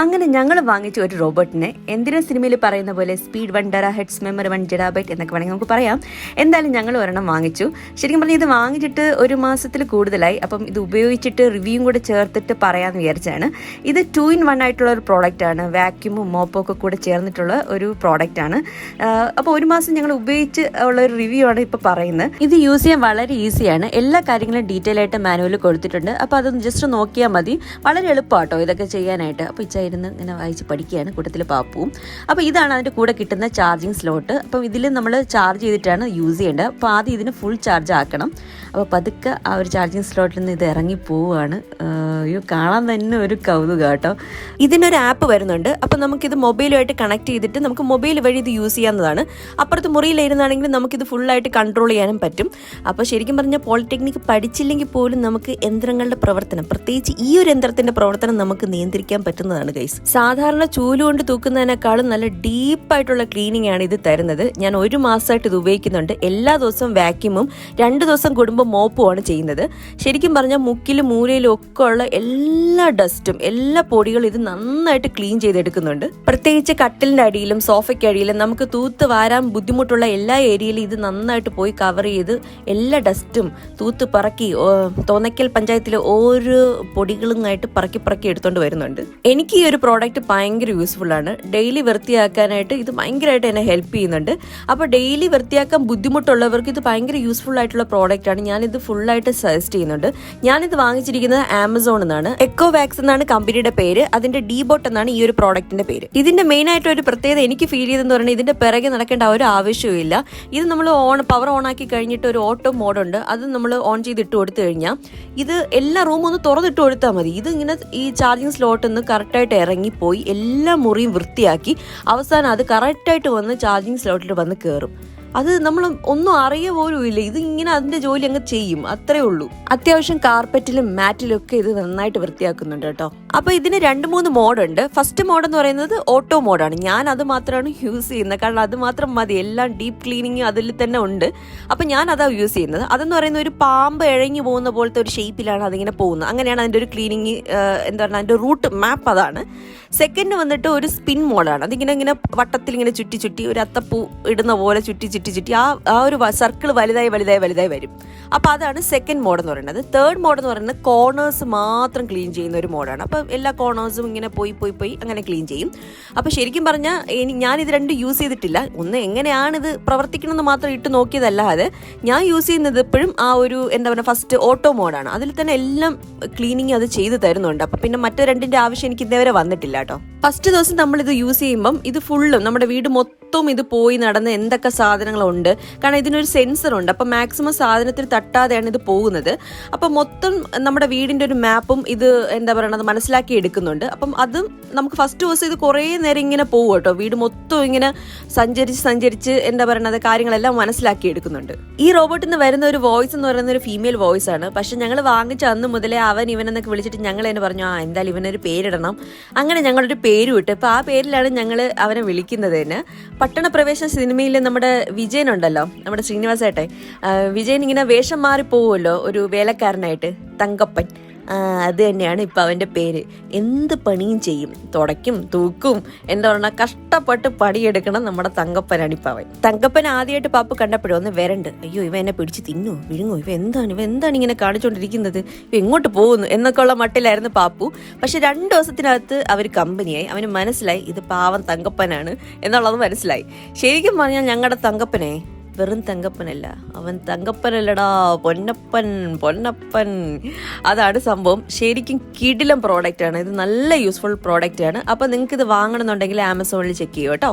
അങ്ങനെ ഞങ്ങൾ വാങ്ങിച്ച ഒരു റോബോട്ടിനെ എന്തിനാ സിനിമയിൽ പറയുന്ന പോലെ സ്പീഡ് 1 ടെറാഹെർട്സ് മെമ്മറി 1 ജിഗാബൈറ്റ് എന്നൊക്കെ വേണമെങ്കിൽ നമുക്ക് പറയാം. എന്തായാലും ഞങ്ങൾ ഒരെണ്ണം വാങ്ങിച്ചു. ശരിക്കും പറഞ്ഞാൽ ഇത് വാങ്ങിച്ചിട്ട് ഒരു മാസത്തിൽ കൂടുതലായി. അപ്പം ഇത് ഉപയോഗിച്ചിട്ട് റിവ്യൂവും കൂടെ ചേർത്തിട്ട് പറയാമെന്ന് വിചാരിച്ചാണ്. ഇത് 2-in-1 ആയിട്ടുള്ള ഒരു പ്രോഡക്റ്റാണ്. വാക്യൂമും മോപ്പൊക്കെ കൂടെ ചേർന്നിട്ടുള്ള ഒരു പ്രോഡക്റ്റാണ്. അപ്പോൾ ഒരു മാസം ഞങ്ങൾ ഉപയോഗിച്ച് ഉള്ള ഒരു റിവ്യൂ ആണ് ഇപ്പോൾ പറയുന്നത്. ഇത് യൂസ് ചെയ്യാൻ വളരെ ഈസിയാണ്. എല്ലാ കാര്യങ്ങളും ഡീറ്റെയിൽ ആയിട്ട് മാനുവൽ കൊടുത്തിട്ടുണ്ട്. അപ്പോൾ അതൊന്ന് ജസ്റ്റ് നോക്കിയാൽ മതി. വളരെ എളുപ്പമാട്ടോ ഇതൊക്കെ ചെയ്യാനായിട്ട്. അപ്പോൾ ഇരുന്ന് ഇങ്ങനെ വായിച്ച് പഠിക്കുകയാണ് കൂട്ടത്തിൽ പാപ്പും. അപ്പോൾ ഇതാണ് അതിൻ്റെ കൂടെ കിട്ടുന്ന ചാർജിങ് സ്ലോട്ട്. അപ്പം ഇതിൽ നമ്മൾ ചാർജ് ചെയ്തിട്ടാണ് യൂസ് ചെയ്യേണ്ടത്. അപ്പോൾ ആദ്യം ഇതിന് ഫുൾ ചാർജ് ആക്കണം. അപ്പോൾ പതുക്കെ ആ ഒരു ചാർജിങ് സ്ലോട്ടിൽ നിന്ന് ഇത് ഇറങ്ങി പോവുകയാണ്. കാണാൻ തന്നെ ഒരു കൗതുകം കേട്ടോ. ഇതിനൊരു ആപ്പ് വരുന്നുണ്ട്. അപ്പോൾ നമുക്കിത് മൊബൈലുമായിട്ട് കണക്ട് ചെയ്തിട്ട് നമുക്ക് മൊബൈൽ വഴി ഇത് യൂസ് ചെയ്യാവുന്നതാണ്. അപ്പുറത്ത് മുറിയിലിരുന്നാണെങ്കിൽ നമുക്കിത് ഫുള്ളായിട്ട് കൺട്രോൾ ചെയ്യാനും പറ്റും. അപ്പോൾ ശരിക്കും പറഞ്ഞാൽ പോളിടെക്നിക്ക് പഠിച്ചില്ലെങ്കിൽ പോലും നമുക്ക് യന്ത്രങ്ങളുടെ പ്രവർത്തനം, പ്രത്യേകിച്ച് ഈ ഒരു യന്ത്രത്തിൻ്റെ പ്രവർത്തനം നമുക്ക് നിയന്ത്രിക്കാൻ പറ്റുന്നതാണ് ഗൈസ്. സാധാരണ ചൂലുകൊണ്ട് തൂക്കുന്നതിനേക്കാളും നല്ല ഡീപ്പായിട്ടുള്ള ക്ലീനിങ് ആണ് ഇത് തരുന്നത്. ഞാൻ ഒരു മാസമായിട്ട് ഇത് ഉപയോഗിക്കുന്നുണ്ട്. എല്ലാ ദിവസവും വാക്യൂമും 2 ദിവസം കൂടുമ്പോൾ മോപ്പുമാണ് ചെയ്യുന്നത്. ശരിക്കും പറഞ്ഞാൽ മുക്കിലും മൂലയിലും ഒക്കെ ഉള്ള എല്ലാ ഡസ്റ്റും എല്ലാ പൊടികളും ഇത് നന്നായിട്ട് ക്ലീൻ ചെയ്തെടുക്കുന്നുണ്ട്. പ്രത്യേകിച്ച് കട്ടിലിന്റെ അടിയിലും സോഫയ്ക്ക് അടിയിലും നമുക്ക് തൂത്ത് വാരാൻ ബുദ്ധിമുട്ടുള്ള എല്ലാ ഏരിയയിലും ഇത് നന്നായിട്ട് പോയി കവർ ചെയ്ത് എല്ലാ ഡസ്റ്റും തൂത്ത് പറക്കി തോന്നയ്ക്കൽ പഞ്ചായത്തിലെ ഓരോ പൊടികളുമായിട്ട് പറക്കി എടുത്തോണ്ട് വരുന്നുണ്ട്. എനിക്ക് ഈ ഒരു പ്രോഡക്റ്റ് ഭയങ്കര യൂസ്ഫുൾ ആണ്. ഡെയിലി വൃത്തിയാക്കാനായിട്ട് ഇത് ഭയങ്കരമായിട്ട് എന്നെ ഹെൽപ്പ് ചെയ്യുന്നുണ്ട്. അപ്പോൾ ഡെയിലി വൃത്തിയാക്കാൻ ബുദ്ധിമുട്ടുള്ളവർക്ക് ഇത് ഭയങ്കര യൂസ്ഫുൾ ആയിട്ടുള്ള പ്രോഡക്റ്റ് ആണ്. ഞാനിത് ഫുള്ളായിട്ട് സജസ്റ്റ് ചെയ്യുന്നുണ്ട്. ഞാനിത് വാങ്ങിച്ചിരിക്കുന്നത് ആമസോണിൽ നിന്നാണ്. എക്കോവാക്സ് എന്നാണ് കമ്പനിയുടെ പേര്. അതിന്റെ ഡീബോട്ട് എന്നാണ് ഈ ഒരു പ്രോഡക്റ്റിന്റെ പേര്. ഇതിന്റെ മെയിൻ ആയിട്ട് ഒരു പ്രത്യേകത എനിക്ക് ഫീൽ ചെയ്തെന്ന് പറഞ്ഞാൽ ഇതിന്റെ പിറകെ നടക്കേണ്ട ഒരു ആവശ്യവും ഇല്ല. ഇത് നമ്മൾ പവർ ഓൺ ആക്കി കഴിഞ്ഞിട്ട് ഒരു ഓട്ടോ മോഡുണ്ട്. അത് നമ്മൾ ഓൺ ചെയ്തിട്ട് കൊടുത്തു കഴിഞ്ഞാൽ ഇത് എല്ലാ റൂമും ഒന്ന് തുറന്നിട്ട് കൊടുത്താൽ മതി. ഇത് ഇങ്ങനെ ഈ ചാർജിങ് സ്ലോട്ടിൽ നിന്ന് കറക്റ്റായിട്ട് ഇറങ്ങിപ്പോയി എല്ലാ മുറിയും വൃത്തിയാക്കി അവസാനം അത് കറക്റ്റായിട്ട് വന്ന് ചാർജിങ് സ്ലോട്ടിൽ വന്ന് കയറും. അത് നമ്മൾ ഒന്നും അറിയ പോലും ഇല്ല. ഇത് ഇങ്ങനെ അതിന്റെ ജോലി അങ്ങ് ചെയ്യും, അത്രേ ഉള്ളൂ. അത്യാവശ്യം കാർപ്പറ്റിലും മാറ്റിലും ഒക്കെ ഇത് നന്നായിട്ട് വൃത്തിയാക്കുന്നുണ്ട് കേട്ടോ. അപ്പൊ ഇതിന് 2-3 മോഡുണ്ട്. ഫസ്റ്റ് മോഡ് എന്ന് പറയുന്നത് ഓട്ടോ മോഡാണ്. ഞാൻ അത് മാത്രമാണ് യൂസ് ചെയ്യുന്നത്. കാരണം അത് മാത്രം മതി, എല്ലാം ഡീപ്പ് ക്ലീനിങ് അതിൽ തന്നെ ഉണ്ട്. അപ്പൊ ഞാൻ അതാ യൂസ് ചെയ്യുന്നത്. അതെന്ന് പറയുന്ന ഒരു പാമ്പ് ഇഴഞ്ഞു പോകുന്ന പോലത്തെ ഒരു ഷേപ്പിലാണ് അതിങ്ങനെ പോകുന്നത്. അങ്ങനെയാണ് അതിന്റെ ഒരു ക്ലീനിങ്, എന്താ പറയുക, അതിന്റെ റൂട്ട് മാപ്പ് അതാണ്. സെക്കൻഡ് വന്നിട്ട് ഒരു സ്പിൻ മോഡാണ്. അതിങ്ങനെ വട്ടത്തിൽ ഇങ്ങനെ ചുറ്റി ഒരു അത്തപ്പൂ ഇടുന്ന പോലെ ചുറ്റി ആ ഒരു സർക്കിൾ വലുതായി വരും. അപ്പോൾ അതാണ് സെക്കൻഡ് മോഡ് എന്ന് പറയുന്നത്. തേർഡ് മോഡ് എന്ന് പറയുന്നത് കോർണേഴ്സ് മാത്രം ക്ലീൻ ചെയ്യുന്ന ഒരു മോഡാണ്. അപ്പോൾ എല്ലാ കോർണേഴ്സും ഇങ്ങനെ പോയി അങ്ങനെ ക്ലീൻ ചെയ്യും. അപ്പോൾ ശരിക്കും പറഞ്ഞാൽ ഞാനിത് രണ്ടും യൂസ് ചെയ്തിട്ടില്ല. ഒന്ന് എങ്ങനെയാണ് ഇത് പ്രവർത്തിക്കണമെന്ന് മാത്രം ഇട്ട് നോക്കിയതല്ലാതെ ഞാൻ യൂസ് ചെയ്യുന്നത് എപ്പോഴും ആ ഒരു എന്താ പറയുക ഫസ്റ്റ് ഓട്ടോ മോഡാണ്. അതിൽ തന്നെ എല്ലാം ക്ലീനിങ് അത് ചെയ്ത് തരുന്നുണ്ട്. അപ്പം പിന്നെ മറ്റു രണ്ടിൻ്റെ ആവശ്യം എനിക്ക് ഇതേവരെ വന്നിട്ടില്ല കേട്ടോ. ഫസ്റ്റ് ദിവസം നമ്മളിത് യൂസ് ചെയ്യുമ്പം ഇത് ഫുള്ളും നമ്മുടെ വീട് മൊത്തം ഇത് പോയി നടന്ന് എന്തൊക്കെ സാധനങ്ങളുണ്ട്. കാരണം ഇതിനൊരു സെൻസർ ഉണ്ട്. അപ്പം മാക്സിമം സാധനത്തിൽ തട്ടാതെയാണ് ഇത് പോകുന്നത്. അപ്പം മൊത്തം നമ്മുടെ വീടിൻ്റെ ഒരു മാപ്പും ഇത് എന്താ പറയണത് മനസ്സിലാക്കി എടുക്കുന്നുണ്ട്. അപ്പം അതും നമുക്ക് ഫസ്റ്റ് ദിവസം ഇത് കുറേ നേരം ഇങ്ങനെ പോകും കേട്ടോ. വീട് മൊത്തം ഇങ്ങനെ സഞ്ചരിച്ച് എന്താ പറയണത് കാര്യങ്ങളെല്ലാം മനസ്സിലാക്കി എടുക്കുന്നുണ്ട്. ഈ റോബോട്ടിൽ നിന്ന് വരുന്ന ഒരു വോയിസ് എന്ന് പറയുന്ന ഒരു ഫീമെയിൽ വോയിസ് ആണ്. പക്ഷെ ഞങ്ങൾ വാങ്ങിച്ച അന്ന് മുതലേ ഇവനെന്നൊക്കെ വിളിച്ചിട്ട് ഞങ്ങൾ തന്നെ പറഞ്ഞു എന്തായാലും ഇവനൊരു പേരിടണം. അങ്ങനെ ഞങ്ങളൊരു പേര് വിട്ടു. ഇപ്പം ആ പേരിലാണ് ഞങ്ങൾ അവനെ വിളിക്കുന്നത് തന്നെ. പട്ടണപ്രവേശന സിനിമയിൽ നമ്മുടെ വിജയൻ ഉണ്ടല്ലോ, നമ്മുടെ ശ്രീനിവാസേട്ടെ, വിജയൻ ഇങ്ങനെ വേഷം മാറിപ്പോവുമല്ലോ ഒരു വേലക്കാരനായിട്ട്, തങ്കപ്പൻ. അത് തന്നെയാണ് ഇപ്പം അവൻ്റെ പേര്. എന്ത് പണിയും ചെയ്യും, തുടയ്ക്കും തൂക്കും, എന്താ പറയുക, കഷ്ടപ്പെട്ട് പണിയെടുക്കണം നമ്മുടെ തങ്കപ്പനാണ് ഇപ്പം അവൻ. തങ്കപ്പൻ ആദ്യമായിട്ട് പാപ്പു കണ്ടപ്പോഴും ഒന്ന് വരണ്ട്, അയ്യോ ഇവ എന്നെ പിടിച്ച് തിന്നോ വിഴുങ്ങോ, ഇവ എന്താണ് ഇങ്ങനെ കാണിച്ചുകൊണ്ടിരിക്കുന്നത്, ഇവ എങ്ങോട്ട് പോകുന്നു എന്നൊക്കെ ഉള്ള മട്ടിലായിരുന്നു പാപ്പു. പക്ഷെ 2 ദിവസത്തിനകത്ത് അവർ കമ്പനിയായി. അവന് മനസ്സിലായി ഇത് പാവം തങ്കപ്പനാണ് എന്നുള്ളത് മനസ്സിലായി. ശരിക്കും പറഞ്ഞാൽ ഞങ്ങളുടെ തങ്കപ്പനെ വെറും തങ്കപ്പനല്ല, അവൻ തങ്കപ്പനല്ലടാ, പൊന്നപ്പൻ. അതാണ് സംഭവം. ശരിക്കും കിടിലം പ്രോഡക്റ്റ് ആണ് ഇത്. നല്ല യൂസ്ഫുൾ പ്രോഡക്റ്റ് ആണ്. അപ്പോൾ നിങ്ങൾക്ക് ഇത് വാങ്ങണമെന്നുണ്ടെങ്കിൽ ആമസോണിൽ ചെക്ക് ചെയ്യൂ കേട്ടോ.